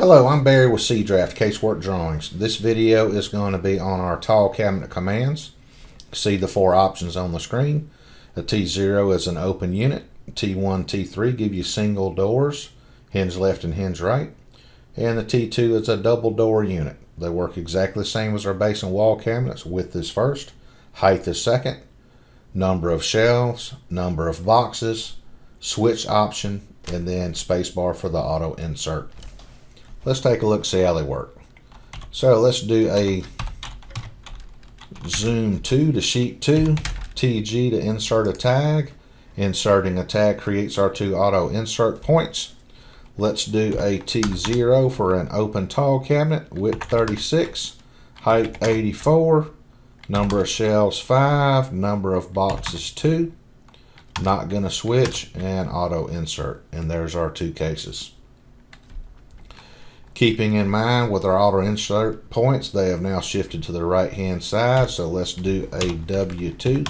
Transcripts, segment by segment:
Hello, I'm Barry with CDRAFT Casework Drawings. This video is going to be on our tall cabinet commands. See the four options on the screen. The T0 is an open unit. T1, T3 give you single doors, hinge left and hinge right. And the T2 is a double door unit. They work exactly the same as our base and wall cabinets. Width is first, height is second, number of shelves, number of boxes, switch option, and then spacebar for the auto insert. Let's take a look, see how they work. So let's do a zoom 2 to sheet 2, TG to insert a tag. Inserting a tag creates our two auto insert points. Let's do a T0 for an open tall cabinet, width 36, height 84, number of shelves 5, number of boxes 2. Not gonna switch, and auto insert. And there's our two cases. Keeping in mind with our auto insert points, they have now shifted to the right hand side. So let's do a W2.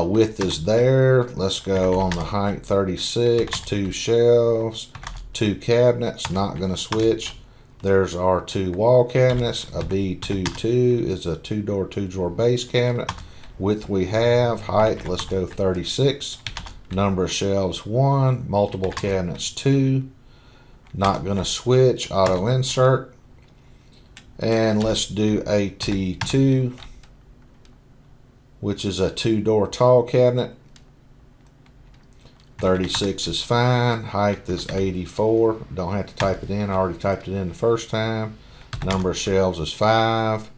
Width is there. Let's go on the height 36, 2 shelves, 2 cabinets, not going to switch. There's our 2 wall cabinets. A B22 is a 2-door, 2-drawer base cabinet. Width we have, height, let's go 36. Number of shelves 1, multiple cabinets 2. Not going to switch, auto insert. And let's do a T2, which is a 2-door tall cabinet. 36 is fine, height is 84. Don't have to type it in, I already typed it in the first time. Number of shelves is 5.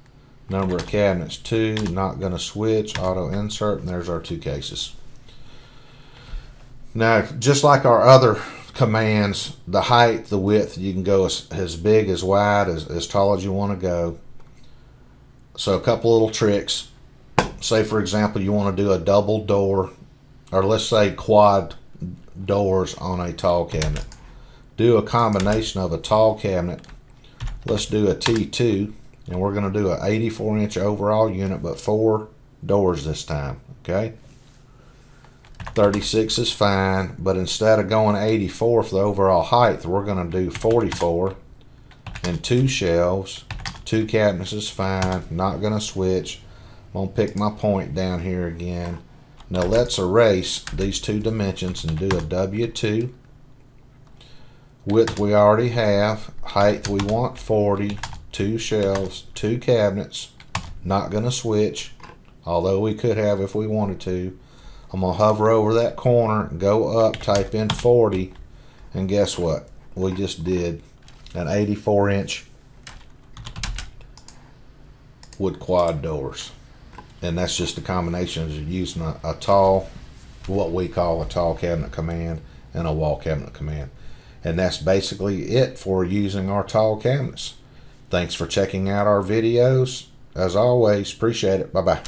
Number of cabinets 2, not going to switch, auto insert, and there's our two cases. Now, just like our other commands, the height, the width, you can go as big, as wide, as tall as you want to go. So a couple little tricks. Say for example you want to do a double door, or let's say quad doors on a tall cabinet. Do a combination of a tall cabinet. Let's do a T2, and we're going to do an 84-inch overall unit, but 4 doors this time. Okay, 36 is fine, but instead of going 84 for the overall height, we're going to do 44 and 2 shelves. 2 cabinets is fine, not going to switch. I'm going to pick my point down here again. Now let's erase these 2 dimensions and do a W2. Width we already have. Height we want 40. 2 shelves, 2 cabinets. Not going to switch, although we could have if we wanted to. I'm going to hover over that corner, go up, type in 40, and guess what? We just did an 84-inch with quad doors. And that's just a combination of using a tall, what we call a tall cabinet command, and a wall cabinet command. And that's basically it for using our tall cabinets. Thanks for checking out our videos. As always, appreciate it. Bye-bye.